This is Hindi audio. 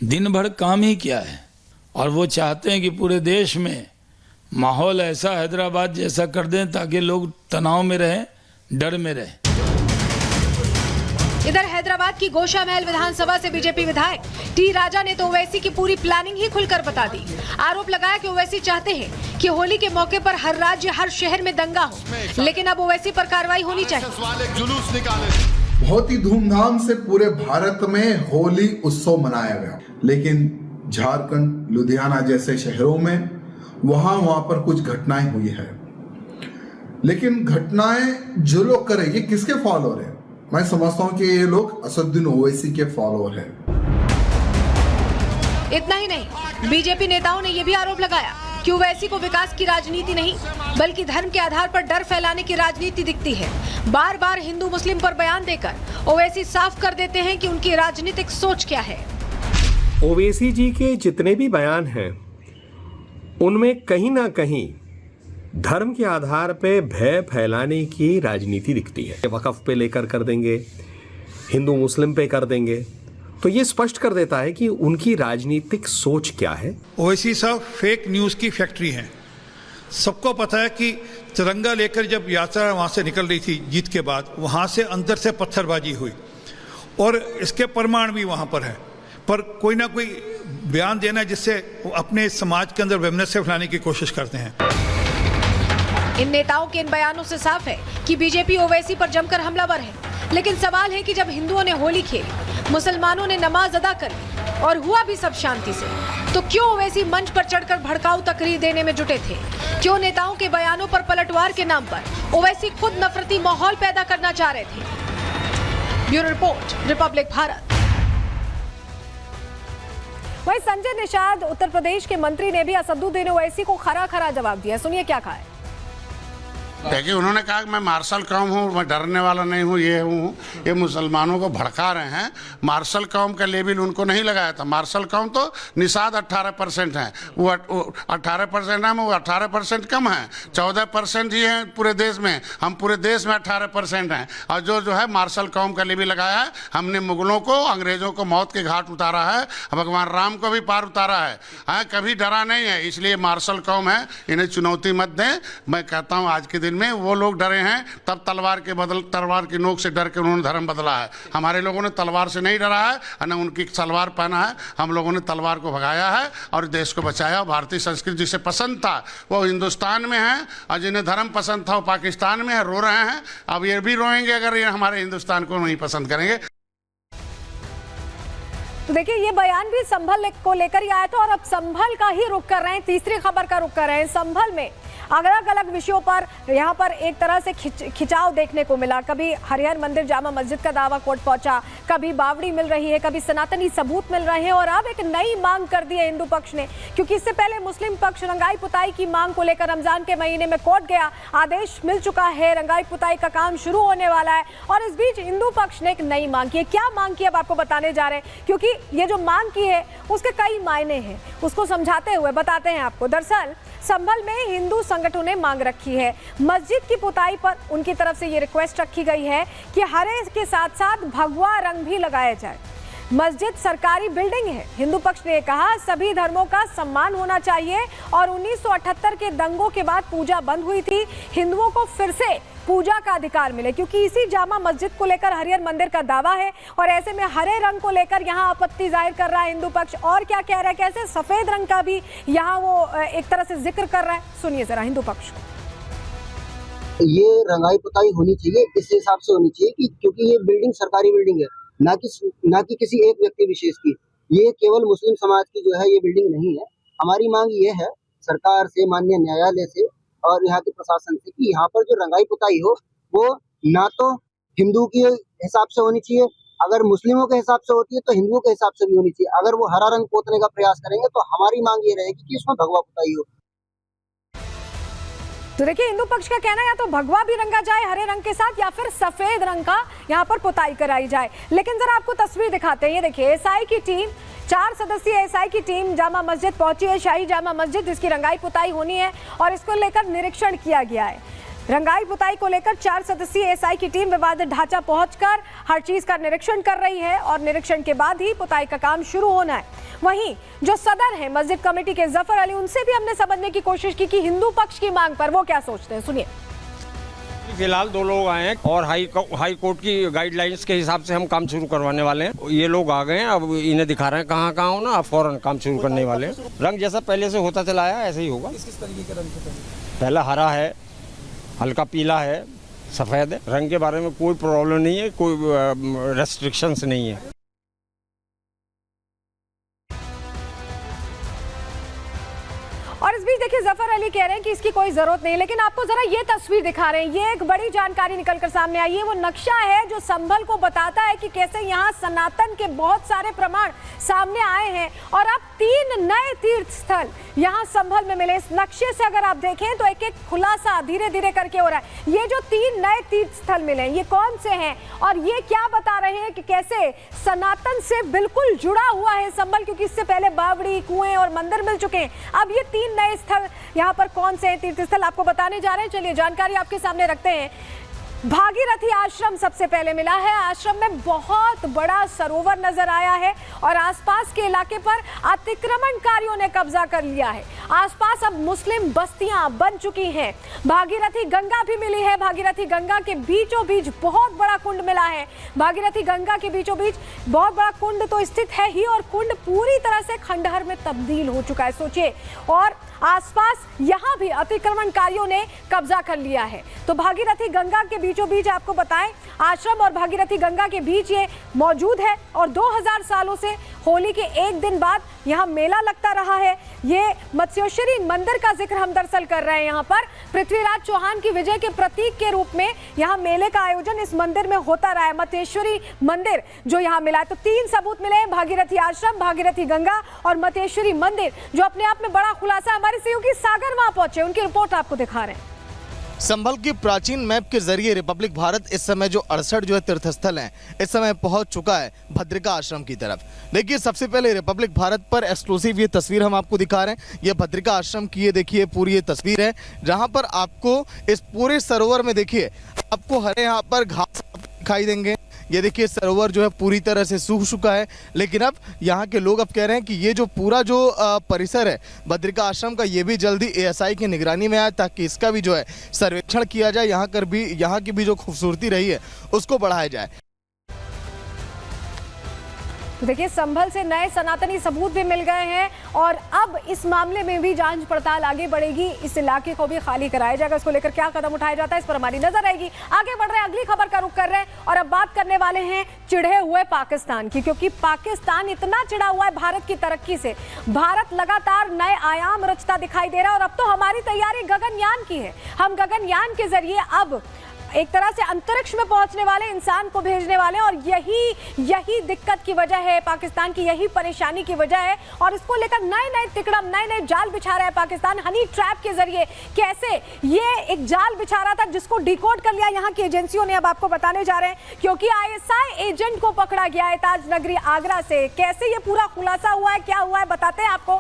दिन भर काम ही क्या है, और वो चाहते हैं कि पूरे देश में माहौल ऐसा हैदराबाद जैसा कर दें ताकि लोग तनाव में रहें, डर में रहें। इधर हैदराबाद की गोशा महल विधानसभा से बीजेपी विधायक टी राजा ने तो ओवैसी की पूरी प्लानिंग ही खुलकर बता दी। आरोप लगाया कि ओवैसी चाहते हैं कि होली के मौके पर हर राज्य हर शहर में दंगा हो, लेकिन अब ओवैसी पर कार्रवाई होनी चाहिए। जुलूस निकाले। बहुत ही धूमधाम से पूरे भारत में होली उत्सव मनाया गया, लेकिन झारखंड, लुधियाना जैसे शहरों में वहां पर कुछ घटनाएं हुई है। लेकिन घटनाएं जो लोग करे, ये किसके फॉलोअर है? मैं समझता हूं कि ये लोग असदुद्दीन ओवैसी के फॉलोअर हैं। इतना ही नहीं, बीजेपी नेताओं ने यह भी आरोप लगाया कि ओवैसी को विकास की राजनीति नहीं बल्कि धर्म के आधार पर डर फैलाने की राजनीति दिखती है। बार बार हिंदू मुस्लिम पर बयान देकर ओवैसी साफ कर देते हैं कि उनकी राजनीतिक सोच क्या है। ओवैसी जी के जितने भी बयान हैं उनमें कहीं ना कहीं धर्म के आधार पे भय फैलाने की राजनीति दिखती है। वक़्फ़ पे लेकर कर देंगे, हिंदू मुस्लिम पे कर देंगे, तो ये स्पष्ट कर देता है कि उनकी राजनीतिक सोच क्या है। ओवैसी साहब फेक न्यूज़ की फैक्ट्री हैं। सबको पता है कि तिरंगा लेकर जब यात्रा वहाँ से निकल रही थी जीत के बाद, वहाँ से अंदर से पत्थरबाजी हुई और इसके प्रमाण भी वहाँ पर है। पर कोई ना कोई बयान देना जिससे अपने समाज के अंदर वैमनस्य फैलाने की कोशिश करते हैं। इन नेताओं के इन बयानों से साफ है कि बीजेपी ओवैसी पर जमकर हमलावर है। लेकिन सवाल है कि जब हिंदुओं ने होली खेली, मुसलमानों ने नमाज अदा कर ली और हुआ भी सब शांति से, तो क्यों ओवैसी मंच पर चढ़कर भड़काऊ तकरीर देने में जुटे थे? क्यों नेताओं के बयानों पर पलटवार के नाम पर ओवैसी खुद नफरती माहौल पैदा करना चाह रहे थे? Bureau report, Republic Bharat. वहीं संजय निषाद उत्तर प्रदेश के मंत्री ने भी असदुद्दीन ओवैसी को खरा खरा जवाब दिया। सुनिए क्या कहा है। देखिए, उन्होंने कहा कि मैं मार्शल कौम हूँ, मैं डरने वाला नहीं हूँ, ये मुसलमानों को भड़का रहे हैं। मार्शल कौम का लेबल उनको नहीं लगाया था। मार्शल कौम तो निषाद 18% है, वो 18% है, वो 18% कम है, 14% ही है पूरे देश में। हम पूरे देश में 18% हैं। और जो है मार्शल कौम का लेबल लगाया है, हमने मुगलों को, अंग्रेजों को मौत के घाट उतारा है, भगवान राम को भी पार उतारा है, कभी डरा नहीं है। इसलिए मार्शल कौम है, इन्हें चुनौती मत दें। मैं कहता हूँ आज के दिन में वो लोग डरे हैं, तब तलवार की नोक से डर के उन्होंने धर्म बदला है। हमारे लोगों ने तलवार से नहीं डरा है, न उनकी सलवार पहना है। हम लोगों ने तलवार को भगाया है और देश को बचाया। भारतीय संस्कृति जिसे पसंद था वो हिंदुस्तान में है, और जिन्हें धर्म पसंद था वो पाकिस्तान में है, रो रहे हैं। अब ये भी रोएंगे अगर ये हमारे हिंदुस्तान को नहीं पसंद करेंगे। तो देखिए, ये बयान भी संभल को लेकर ही आया था और अब संभल का ही रुख कर रहे हैं, तीसरी खबर का रुख कर रहे हैं। संभल में अलग अलग विषयों पर यहाँ पर एक तरह से खिंचाव देखने को मिला। कभी हरिहर मंदिर जामा मस्जिद का दावा कोर्ट पहुंचा, कभी बावड़ी मिल रही है, कभी सनातनी सबूत मिल रहे हैं, और अब एक नई मांग कर दी है हिंदू पक्ष ने, क्योंकि इससे पहले मुस्लिम पक्ष रंगाई पुताई की मांग को लेकर रमजान के महीने में कोर्ट गया, आदेश मिल चुका है, रंगाई पुताई का काम शुरू होने वाला है। और इस बीच हिंदू पक्ष ने एक नई मांग की है। क्या मांग की, अब आपको बताने जा रहे हैं, क्योंकि ये जो मांग की है उसके कई मायने हैं, उसको समझाते हुए बताते हैं आपको। दरअसल संभल में हिंदू संगठनों ने मांग रखी है, मस्जिद की पुताई पर उनकी तरफ से ये रिक्वेस्ट रखी गई है कि हरे के साथ साथ भगवा रंग भी लगाया जाए। मस्जिद सरकारी बिल्डिंग है। हिंदू पक्ष ने कहा सभी धर्मों का सम्मान होना चाहिए और 1978 के दंगों के बाद पूजा बंद हुई थी, हिंदुओं को फिर से पूजा का अधिकार मिले, क्योंकि इसी जामा मस्जिद को लेकर हरिहर मंदिर का दावा है। और ऐसे में हरे रंग को लेकर यहाँ आपत्ति जाहिर कर रहा है हिंदू पक्ष। और क्या कह रहा है, कैसे सफेद रंग का भी यहाँ वो एक तरह से जिक्र कर रहा है। सुनिए जरा हिंदू पक्ष को। ये रंगाई पुताई होनी चाहिए, इस हिसाब से होनी चाहिए कि क्योंकि ये बिल्डिंग सरकारी बिल्डिंग है, ना कि किसी एक व्यक्ति विशेष की। ये केवल मुस्लिम समाज की जो है ये बिल्डिंग नहीं है। हमारी मांग ये है सरकार से, माननीय न्यायालय से और यहाँ के प्रशासन से कि यहाँ पर जो रंगाई पुताई हो वो ना तो हिंदू के हिसाब से होनी चाहिए, अगर मुस्लिमों के हिसाब से होती है तो हिंदुओं के हिसाब से भी होनी चाहिए। अगर वो हरा रंग पोतने का प्रयास करेंगे तो हमारी मांग ये रहेगी कि इसमें भगवा पुताई हो। तो देखिए, हिंदू पक्ष का कहना है या तो भगवा भी रंगा जाए हरे रंग के साथ, या फिर सफेद रंग का यहाँ पर पुताई कराई जाए। लेकिन जरा आपको तस्वीर दिखाते हैं। ये देखिए, एसआई की टीम, 4 सदस्यीय एसआई की टीम जामा मस्जिद पहुंची है, शाही जामा मस्जिद, जिसकी रंगाई पुताई होनी है और इसको लेकर निरीक्षण किया गया है। रंगाई पुताई को लेकर 4 सदस्यीय एसआई की टीम विवादित ढांचा पहुंचकर हर चीज का निरीक्षण कर रही है और निरीक्षण के बाद ही पुताई का काम शुरू होना है। वहीं जो सदर हैं मस्जिद कमेटी के जफर अली, उनसे भी हमने समझने की कोशिश की कि हिंदू पक्ष की मांग पर वो क्या सोचते हैं, सुनिए। फिलहाल 2 लोग आए हैं और हाई कोर्ट की गाइडलाइंस के हिसाब से हम काम शुरू करवाने वाले हैं। ये लोग आ गए हैं, अब इन्हें दिखा रहे हैं कहाँ कहाँ हो ना, अब फौरन काम शुरू करने वाले हैं। रंग जैसा पहले से होता चला आया ऐसे ही होगा। किस तरीके के रंग थे? पहला हरा है, हल्का पीला है, सफ़ेद है। रंग के बारे में कोई प्रॉब्लम नहीं है, कोई रेस्ट्रिक्शंस नहीं है। और इस बीच देखिए जफर अली कह रहे हैं कि इसकी कोई जरूरत नहीं, लेकिन आपको जरा ये तस्वीर दिखा रहे हैं। ये एक बड़ी जानकारी निकलकर सामने आई है। वो नक्शा है जो संभल को बताता है कि कैसे यहाँ सनातन के बहुत सारे प्रमाण सामने आए हैं और अब 3 नए तीर्थ स्थल यहाँ संभल में मिले। इस नक्शे से अगर आप देखें तो एक एक खुलासा धीरे धीरे करके हो रहा है। ये जो 3 नए तीर्थ स्थल मिले ये कौन से हैं और ये क्या बता रहे हैं कि कैसे सनातन से बिल्कुल जुड़ा हुआ है संभल, क्योंकि इससे पहले बावड़ी, कुएं और मंदिर मिल चुके हैं। अब ये 3 नए स्थल यहाँ पर कौन से तीर्थ स्थल आपको बताने जा रहे हैं। चलिए जानकारी आपके सामने रखते हैं। भागीरथी आश्रम सबसे पहले मिला है। आश्रम में बहुत बड़ा सरोवर नजर आया है और आसपास के इलाके पर अतिक्रमणकारियों ने कब्जा कर लिया है। आसपास अब मुस्लिम बस्तियां बन चुकी हैं। भागीरथी गंगा भी मिली है। भागीरथी गंगा के बीचों बीच बहुत बड़ा कुंड मिला है। भागीरथी गंगा के बीचों बीच बहुत बड़ा कुंड तो स्थित है ही और कुंड पूरी तरह से खंडहर में तब्दील हो चुका है, सोचिए। और आसपास यहां भी अतिक्रमणकारियों ने कब्जा कर लिया है। तो भागीरथी गंगा के बीचों बीच आपको बताएं, आश्रम और भागीरथी गंगा के बीच ये मौजूद है और 2000 सालों से होली के एक दिन बाद यहाँ मेला लगता रहा है। ये मत्स्येश्वरी मंदिर का जिक्र हम दरअसल कर रहे हैं। यहाँ पर पृथ्वीराज चौहान की विजय के प्रतीक के रूप में यहाँ मेले का आयोजन इस मंदिर में होता रहा है। मत्स्येश्वरी मंदिर जो यहाँ मिला है, तो 3 सबूत मिले हैं, भागीरथी आश्रम, भागीरथी गंगा और मत्स्येश्वरी मंदिर, जो अपने आप में बड़ा खुलासा। हमारे सहयोगी सागर वहां पहुंचे, उनकी रिपोर्ट आपको दिखा रहे हैं। संभल की प्राचीन मैप के जरिए रिपब्लिक भारत इस समय जो 68 जो है तीर्थस्थल हैं, इस समय पहुंच चुका है भद्रिका आश्रम की तरफ। देखिए सबसे पहले रिपब्लिक भारत पर एक्सक्लूसिव ये तस्वीर हम आपको दिखा रहे हैं। ये भद्रिका आश्रम की ये देखिए पूरी ये तस्वीर है, जहां पर आपको इस पूरे सरोवर में देखिए आपको हरे यहाँ पर घास दिखाई देंगे। ये देखिए सरोवर जो है पूरी तरह से सूख चुका है, लेकिन अब यहाँ के लोग अब कह रहे हैं कि ये जो पूरा जो परिसर है भद्रिका आश्रम का, ये भी जल्दी एएसआई की निगरानी में आए ताकि इसका भी जो है सर्वेक्षण किया जाए, यहाँ की भी जो खूबसूरती रही है उसको बढ़ाया जाए। तो देखिए संभल से नए सनातनी सबूत भी मिल गए हैं और अब इस मामले में भी जांच पड़ताल आगे बढ़ेगी। इस इलाके को भी खाली कराया जाएगा। इसको लेकर क्या कदम उठाया जाता है इस पर हमारी नजर रहेगी। आगे बढ़ रहे हैं, अगली खबर का रुख कर रहे हैं और अब बात करने वाले हैं चिढ़े हुए पाकिस्तान की, क्योंकि पाकिस्तान इतना चिढ़ा हुआ है भारत की तरक्की से। भारत लगातार नए आयाम रचता दिखाई दे रहा है और अब तो हमारी तैयारी गगनयान की है। हम गगनयान के जरिए अब एक तरह से अंतरिक्ष में पहुंचने वाले इंसान को भेजने वाले हैं और यही दिक्कत की वजह है, पाकिस्तान की यही परेशानी की वजह है और इसको लेकर नए तिकड़म, नए जाल बिछा रहा है पाकिस्तान। हनी ट्रैप के जरिए कैसे ये एक जाल बिछा रहा था जिसको डिकोड कर लिया यहाँ की एजेंसियों ने, अब आपको बताने जा रहे हैं। क्योंकि ISI एजेंट को पकड़ा गया है ताज नगरी आगरा से। कैसे ये पूरा खुलासा हुआ है, क्या हुआ है, बताते हैं आपको।